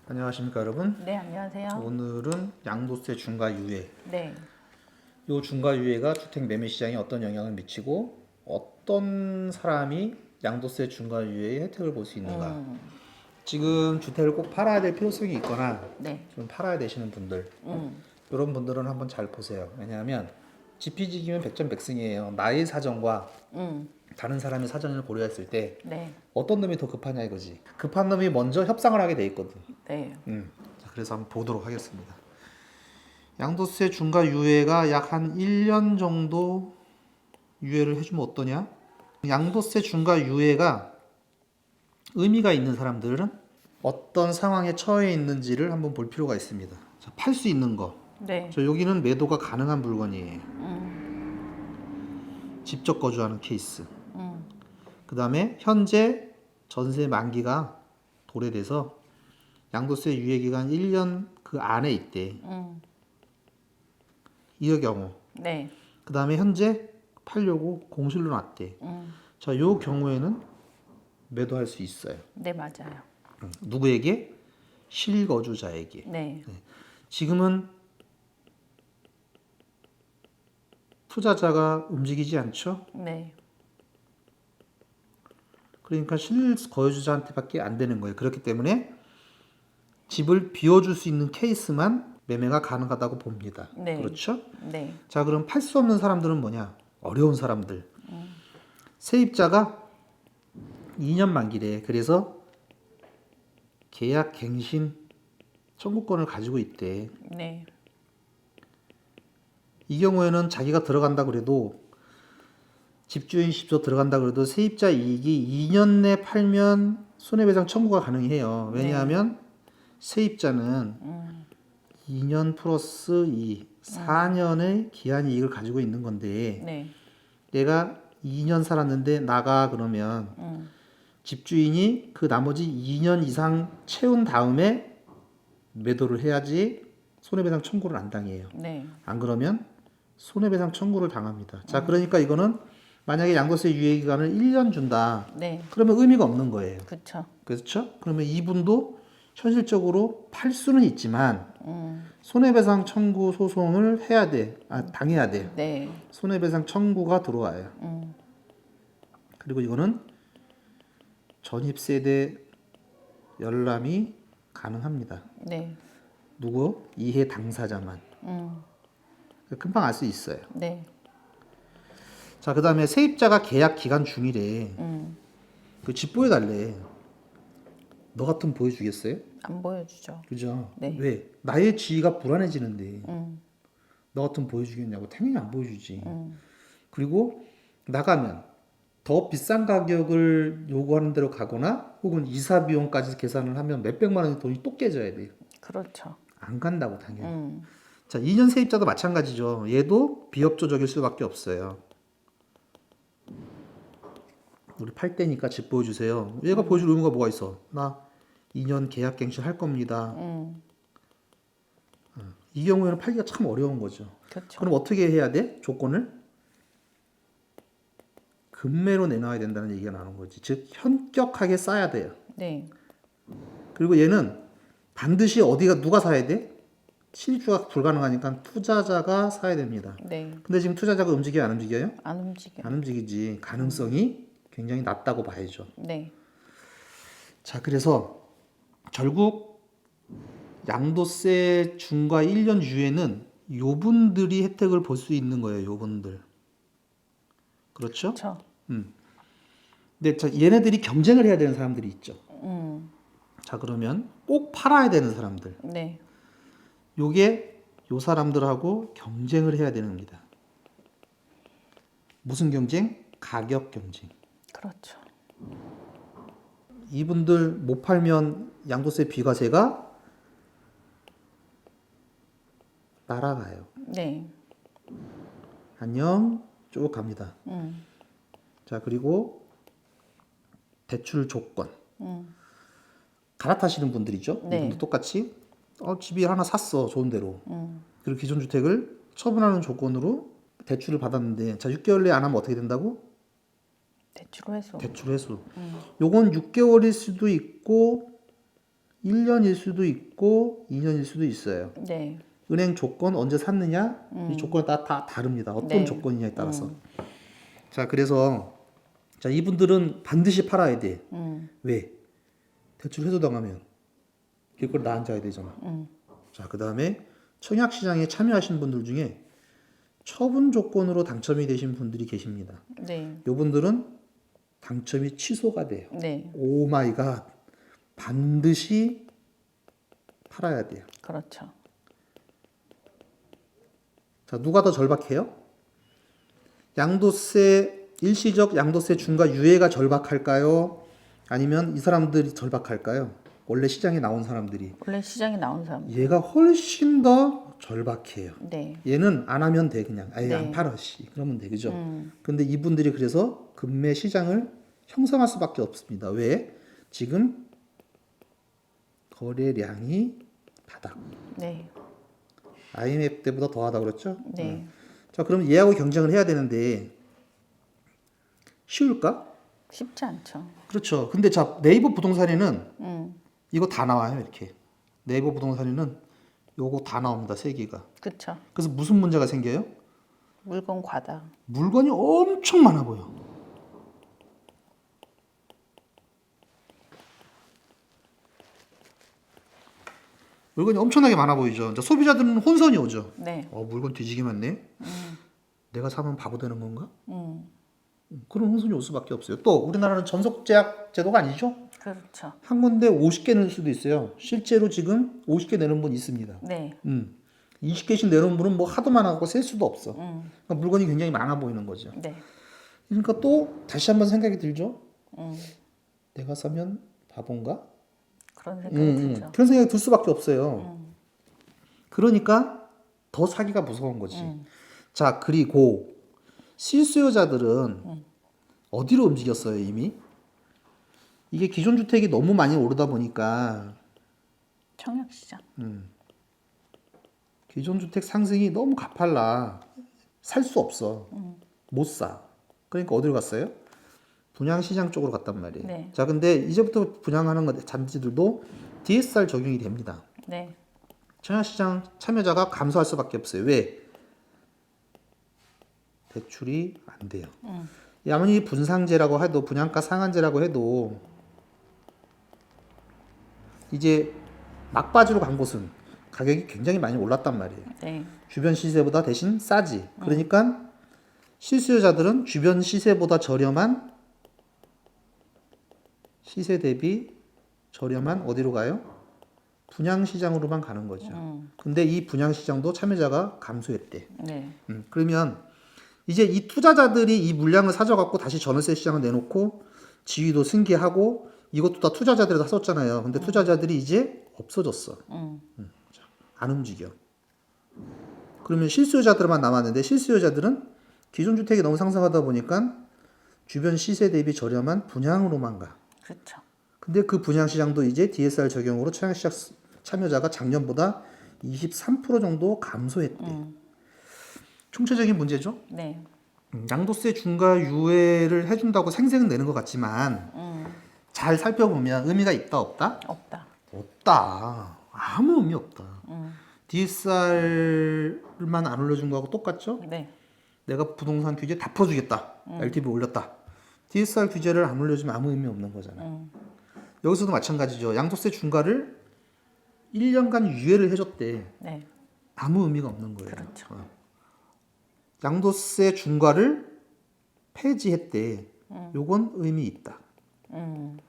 안녕하십니까 여러분. 네, 안녕하세요. 오늘은 양도세 중과유예. 네. 이 중과유예가 주택 매매 시장에 어떤 영향을 미치고 어떤 사람이 양도세 중과유예의 혜택을 볼 수 있는가. 지금 주택을 꼭 팔아야 될 필요성이 있거나 네. 좀 팔아야 되시는 분들, 이런 분들은 한번 잘 보세요. 왜냐하면 지피지기면 백전백승이에요. 나의 사정과 다른 사람의 사정을 고려했을 때 네. 어떤 놈이 더 급하냐 이거지. 급한 놈이 먼저 협상을 하게 돼 있거든. 네. 자, 그래서 한번 보도록 하겠습니다. 양도세 중과 유예가 약 한 1년 정도 유예를 해주면 어떠냐? 양도세 중과 유예가 의미가 있는 사람들은 어떤 상황에 처해 있는지를 한번 볼 필요가 있습니다. 팔 수 있는 거. 네. 여기는 매도가 가능한 물건이에요. 직접 거주하는 케이스. 그 다음에 현재 전세 만기가 도래돼서 양도세 유예 기간 1년 그 안에 있대. 이 경우. 네. 그 다음에 현재 팔려고 공실로 놨대. 자, 요 경우에는 매도할 수 있어요. 네, 맞아요. 누구에게? 실거주자에게. 네. 지금은 투자자가 움직이지 않죠? 네. 그러니까 실거주자한테밖에 안 되는 거예요. 그렇기 때문에 집을 비워줄 수 있는 케이스만 매매가 가능하다고 봅니다. 네. 그렇죠? 네. 자, 그럼 팔 수 없는 사람들은 뭐냐? 어려운 사람들. 세입자가 2년 만기래. 그래서 계약 갱신 청구권을 가지고 있대. 네. 이 경우에는 자기가 들어간다 그래도 집주인 10조 들어간다 그래도 세입자 이익이 2년 내 팔면 손해배상 청구가 가능해요. 왜냐하면 세입자는 2년 플러스 2, 4년의 기한 이익을 가지고 있는 건데 네. 내가 2년 살았는데 나가 그러면 집주인이 그 나머지 2년 이상 채운 다음에 매도를 해야지 손해배상 청구를 안 당해요. 네. 안 그러면 손해배상 청구를 당합니다. 자, 그러니까 이거는 만약에 양도세 유예 기간을 1년 준다. 네. 그러면 의미가 없는 거예요. 그쵸. 그렇죠? 그러면 이분도 현실적으로 팔 수는 있지만 손해배상 청구 소송을 해야 돼. 당해야 돼. 네. 손해배상 청구가 들어와요. 그리고 이거는 전입세대 열람이 가능합니다. 네. 누구? 이해 당사자만. 금방 알 수 있어요. 네. 자, 그 다음에 세입자가 계약 기간 중이래. 그 집 보여달래. 너 같으면 보여주겠어요? 안 보여주죠. 그죠? 네. 왜? 나의 지위가 불안해지는데 너 같으면 보여주겠냐고. 당연히 안 보여주지. 그리고 나가면 더 비싼 가격을 요구하는 대로 가거나 혹은 이사 비용까지 계산을 하면 몇백만 원의 돈이 또 깨져야 돼요. 그렇죠. 안 간다고 당연히. 자, 2년 세입자도 마찬가지죠. 얘도 비협조적일 수밖에 없어요. 우리 팔 때니까 집 보여주세요. 얘가 보여줄 의무가 뭐가 있어? 나 2년 계약 갱신 할 겁니다. 이 경우에는 팔기가 참 어려운 거죠. 그렇죠. 그럼 어떻게 해야 돼? 조건을? 금매로 내놔야 된다는 얘기가 나오는 거지. 즉 현격하게 싸야 돼요. 네. 그리고 얘는 반드시 어디가 누가 사야 돼? 실주가 불가능하니까 투자자가 사야 됩니다. 네. 근데 지금 투자자가 움직여요? 안 움직여요? 안 움직여. 안 움직이지. 가능성이 굉장히 낮다고 봐야죠. 네. 자, 그래서 결국 양도세 중과 1년 유예는 요분들이 혜택을 볼 수 있는 거예요. 요분들. 그렇죠? 그렇죠. 근데 자, 얘네들이 경쟁을 해야 되는 사람들이 있죠. 자, 그러면 꼭 팔아야 되는 사람들. 네. 요게 요 사람들하고 경쟁을 해야 되는 겁니다. 무슨 경쟁? 가격 경쟁. 그렇죠. 이분들 못 팔면 양도세 비과세가 날아가요. 네. 안녕 쭉 갑니다. 자, 그리고 대출 조건. 갈아타시는 분들이죠. 네. 이분도 똑같이 집이 하나 샀어. 좋은 데로. 그리고 기존 주택을 처분하는 조건으로 대출을 받았는데 자, 6개월 내에 안 하면 어떻게 된다고? 대출 회수. 대출 회수. 요건 6개월일 수도 있고 1년일 수도 있고 2년일 수도 있어요. 네. 은행 조건 언제 샀느냐? 이 조건에 따라 다 다릅니다. 어떤 네. 조건이냐에 따라서. 자, 그래서 자, 이분들은 반드시 팔아야 돼. 왜? 대출 해소당하면 길거리 나앉아야 되잖아. 자, 그 다음에 청약시장에 참여하신 분들 중에 처분 조건으로 당첨이 되신 분들이 계십니다. 네. 요분들은 당첨이 취소가 돼요. 네. 오 마이 갓. 반드시 팔아야 돼요. 그렇죠. 자, 누가 더 절박해요? 양도세, 일시적 양도세 중과 유예가 절박할까요? 아니면 이 사람들이 절박할까요? 원래 시장에 나온 사람들이. 원래 시장에 나온 사람. 얘가 훨씬 더 절박해요. 네. 얘는 안 하면 돼, 그냥. 아예 네. 안 팔아, 씨. 그러면 돼, 그죠? 근데 이분들이 그래서 금매 시장을 형성할 수밖에 없습니다. 왜? 지금 거래량이 바닥. 네. IMF 때보다 더하다 그랬죠? 네. 자, 그럼 얘하고 경쟁을 해야 되는데 쉬울까? 쉽지 않죠. 그렇죠. 근데 자, 네이버 부동산에는 음. 이거 다 나와요, 이렇게. 네이버 부동산에는 요거 다 나옵니다, 세 개가. 그렇죠. 그래서 무슨 문제가 생겨요? 물건 과다. 물건이 엄청 많아 보여. 물건이 엄청나게 많아 보이죠. 이제 소비자들은 혼선이 오죠. 네. 물건 뒤지게 많네. 내가 사면 바보 되는 건가? 음. 그런 혼선이 올 수밖에 없어요. 또 우리나라는 전속 제약 제도가 아니죠. 그렇죠. 한 군데 50개 낼 수도 있어요. 실제로 지금 50개 내는 분 있습니다. 네. 20개씩 내는 분은 뭐 하도 많아갖고 셀 수도 없어. 그러니까 물건이 굉장히 많아 보이는 거죠. 네. 그러니까 또 다시 한번 생각이 들죠. 음. 내가 사면 바본가? 그런 생각이 들죠. 그런 생각이 들 수밖에 없어요. 그러니까 더 사기가 무서운 거지. 자, 그리고 실수요자들은 어디로 움직였어요, 이미? 이게 기존 주택이 너무 많이 오르다 보니까 청약시장. 기존 주택 상승이 너무 가팔라. 살 수 없어. 못 사. 그러니까 어디로 갔어요? 분양시장 쪽으로 갔단 말이에요. 네. 자, 근데 이제부터 분양하는 잔지들도 DSR 적용이 됩니다. 네. 청약시장 참여자가 감소할 수밖에 없어요. 왜? 대출이 안 돼요. 아무리 분상제라고 해도 분양가 상한제라고 해도 이제 막바지로 간 곳은 가격이 굉장히 많이 올랐단 말이에요. 네. 주변 시세보다 대신 싸지. 그러니까 실수요자들은 주변 시세보다 저렴한 시세 대비 저렴한 어디로 가요? 분양시장으로만 가는 거죠. 근데 이 분양시장도 참여자가 감소했대. 네. 그러면 이제 이 투자자들이 이 물량을 사줘갖고 다시 전월세 시장을 내놓고 지위도 승계하고 이것도 다 투자자들이 다 썼잖아요. 근데 투자자들이 이제 없어졌어. 안 움직여. 그러면 실수요자들만 남았는데 실수요자들은 기존 주택이 너무 상승하다 보니까 주변 시세 대비 저렴한 분양으로만 가. 그렇죠. 근데 그 분양시장도 이제 DSR 적용으로 청약시장 참여자가 작년보다 23% 정도 감소했대. 총체적인 문제죠. 네. 양도세 중과 유예를 해준다고 생색은 내는 것 같지만 잘 살펴보면 의미가 있다 없다? 없다. 없다. 아무 의미 없다. DSR만 안 올려준 거하고 똑같죠? 네. 내가 부동산 규제 다 풀어주겠다. LTV 올렸다. DSR 규제를 안 올려주면 아무 의미 없는 거잖아. 여기서도 마찬가지죠. 양도세 중과를 1년간 유예를 해줬대. 네. 아무 의미가 없는 거예요. 그렇죠. 양도세 중과를 폐지했대. 요건 의미 있다.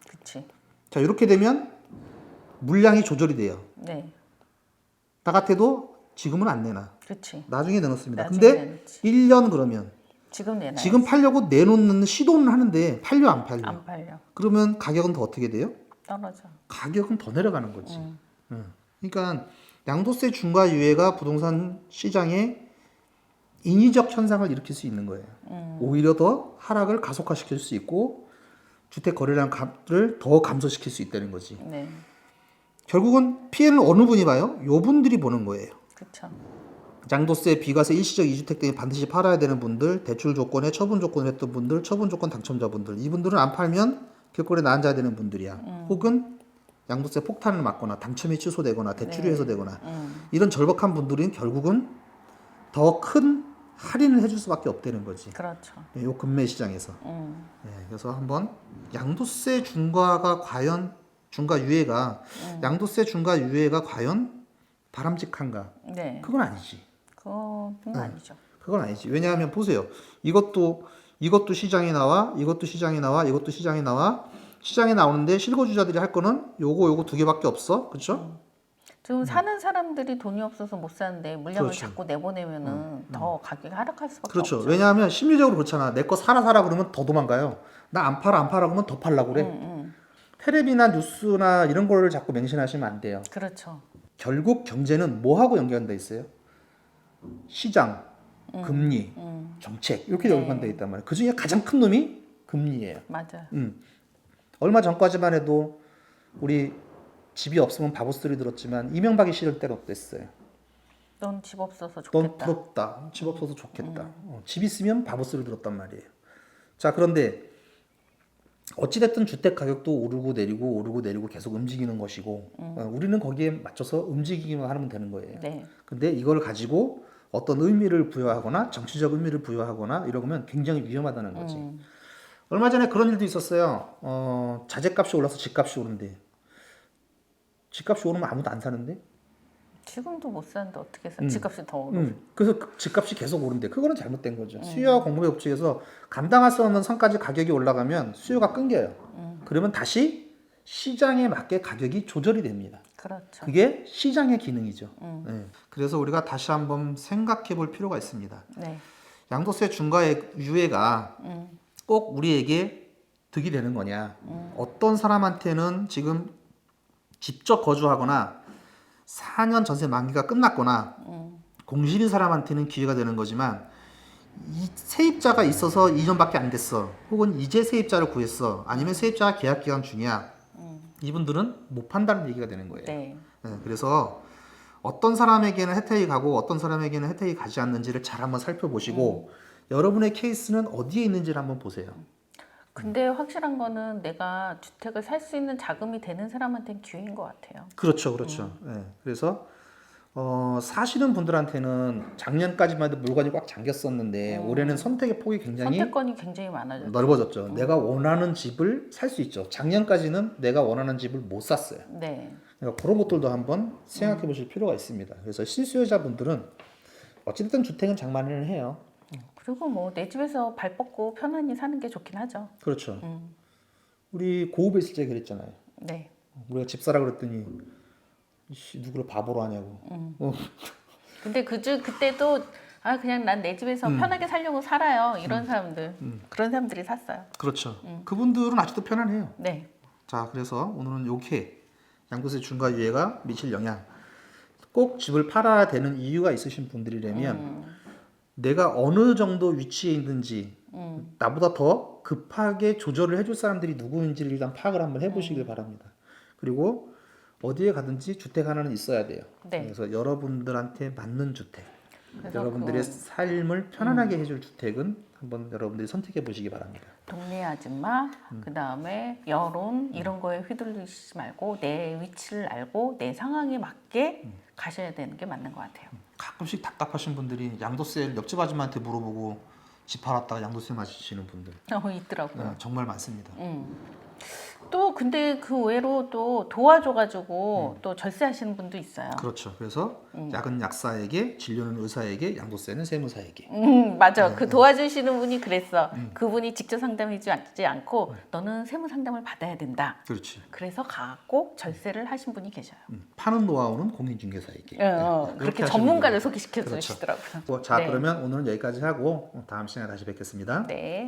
그치. 자, 이렇게 되면 물량이 조절이 돼요. 네. 나 같아도 지금은 안 내놔. 그치. 나중에 내놓습니다. 나중에 근데 내놓지. 1년 그러면 지금 내놔. 지금 팔려고 내놓는 시도는 하는데 팔려 안 팔려? 안 팔려. 그러면 가격은 더 어떻게 돼요? 떨어져. 가격은 더 내려가는 거지. 그러니까 양도세 중과 유예가 부동산 시장에 인위적 현상을 일으킬 수 있는 거예요. 오히려 더 하락을 가속화시킬 수 있고 주택 거래량을 더 감소시킬 수 있다는 거지. 네. 결국은 피해는 어느 분이 봐요? 요 분들이 보는 거예요. 그렇죠. 양도세, 비과세, 일시적 이주택 등에 반드시 팔아야 되는 분들, 대출 조건에 처분 조건을 했던 분들, 처분 조건 당첨자분들, 이분들은 안 팔면 길거리에 나앉아야 되는 분들이야. 혹은 양도세 폭탄을 맞거나 당첨이 취소되거나 대출이 네. 해소되거나 이런 절박한 분들은 결국은 더 큰 할인을 해줄 수밖에 없다는 거지. 그렇죠. 이 금매 시장에서. 그래서 한번 양도세 중과가 과연 중과 유예가 양도세 중과 유예가 과연 바람직한가? 네. 그건 아니지. 그건 아니죠. 그건 아니지. 왜냐하면 보세요. 이것도 시장에 나와, 이것도 시장에 나와, 이것도 시장에 나와. 시장에 나오는데 실거주자들이 할 거는 요거 두 개밖에 없어. 그렇죠? 지금 사는 사람들이 돈이 없어서 못 사는데 물량을 그렇죠. 자꾸 내보내면은 더 가격이 하락할 수밖에 그렇죠. 없죠. 왜냐하면 심리적으로 그렇잖아. 내 거 사라 그러면 더 도망가요. 나 안 팔아 그러면 더 팔라고 그래. 테레비나 뉴스나 이런 거를 자꾸 맹신하시면 안 돼요. 그렇죠. 결국 경제는 뭐하고 연결돼 있어요? 시장, 금리, 정책 이렇게 네. 연관돼 있단 말이에요. 그 중에 가장 큰 놈이 금리예요. 맞아요. 얼마 전까지만 해도 우리 집이 없으면 바보 소리 들었지만 이명박이 싫을 때는 어땠어요? 넌 집 없어서 넌 좋겠다. 부럽다. 집 없어서 좋겠다. 집 있으면 바보 소리 들었단 말이에요. 자, 그런데 어찌됐든 주택 가격도 오르고 내리고 계속 움직이는 것이고 우리는 거기에 맞춰서 움직이기만 하면 되는 거예요. 네. 근데 이걸 가지고 어떤 의미를 부여하거나 정치적 의미를 부여하거나 이러면 굉장히 위험하다는 거지. 얼마 전에 그런 일도 있었어요. 자재값이 올라서 집값이 오른대. 집값이 오르면 아무도 안 사는데? 지금도 못 사는데 어떻게 사? 집값이 더 오르. 그래서 집값이 계속 오른대. 그거는 잘못된 거죠. 수요와 공급의 법칙에서 감당할 수 없는 선까지 가격이 올라가면 수요가 끊겨요. 그러면 다시 시장에 맞게 가격이 조절이 됩니다. 그렇죠. 그게 시장의 기능이죠. 네. 그래서 우리가 다시 한번 생각해 볼 필요가 있습니다. 네. 양도세 중과의 유예가 꼭 우리에게 득이 되는 거냐. 어떤 사람한테는 지금 직접 거주하거나 4년 전세 만기가 끝났거나 공실인 사람한테는 기회가 되는 거지만 이 세입자가 있어서 2년밖에 안 됐어. 혹은 이제 세입자를 구했어. 아니면 세입자가 계약 기간 중이야. 이분들은 못 판다는 얘기가 되는 거예요. 네. 네, 그래서 어떤 사람에게는 혜택이 가고 어떤 사람에게는 혜택이 가지 않는지를 잘 한번 살펴보시고 여러분의 케이스는 어디에 있는지를 한번 보세요. 근데 확실한 거는 내가 주택을 살 수 있는 자금이 되는 사람한테는 기회인 것 같아요. 그렇죠. 네, 그래서 사시는 분들한테는 작년까지만 해도 물건이 꽉 잠겼었는데 올해는 선택의 폭이 굉장히 선택권이 굉장히 많아졌죠. 넓어졌죠. 내가 원하는 집을 살 수 있죠. 작년까지는 내가 원하는 집을 못 샀어요. 네. 그러니까 그런 것들도 한번 생각해 보실 필요가 있습니다. 그래서 실수요자분들은 어쨌든 주택은 장만을 해요. 그리고 뭐 내 집에서 발 뻗고 편안히 사는 게 좋긴 하죠. 그렇죠. 우리 고읍에 있을 때 그랬잖아요. 네. 우리가 집 사라 그랬더니 이씨, 누구를 바보로 하냐고. 근데 그때도 그냥 난 내 집에서 편하게 살려고 살아요. 이런 사람들. 그런 사람들이 샀어요. 그렇죠. 그분들은 아직도 편안해요. 네. 자, 그래서 오늘은 이렇게 양도세 중과 유예가 미칠 영향. 꼭 집을 팔아야 되는 이유가 있으신 분들이라면 내가 어느 정도 위치에 있는지 나보다 더 급하게 조절을 해줄 사람들이 누구인지를 일단 파악을 한번 해보시길 바랍니다. 그리고 어디에 가든지 주택 하나는 있어야 돼요. 네. 그래서 여러분들한테 맞는 주택, 그래서 여러분들의 삶을 편안하게 해줄 주택은 한번 여러분들이 선택해 보시기 바랍니다. 동네 아줌마, 그 다음에 여론 이런 거에 휘둘리지 말고 내 위치를 알고 내 상황에 맞게 가셔야 되는 게 맞는 것 같아요. 가끔씩 답답하신 분들이 양도세를 옆집 아줌마한테 물어보고 집 팔았다가 양도세 맞으시는 분들 있더라고요. 정말 많습니다. 또 근데 그 외로 또 도와줘가지고 또 절세하시는 분도 있어요. 그렇죠. 그래서 약은 약사에게, 진료는 의사에게, 양도세는 세무사에게. 맞아. 그 도와주시는 분이 그랬어. 그분이 직접 상담해주지 않고 너는 세무 상담을 받아야 된다. 그렇지. 그래서 가고 절세를 하신 분이 계셔요. 파는 노하우는 공인중개사에게. 그렇게 하시는 전문가를 분들. 소개시켜 그렇죠. 주시더라고요. 자, 네. 그러면 오늘은 여기까지 하고 다음 시간에 다시 뵙겠습니다. 네.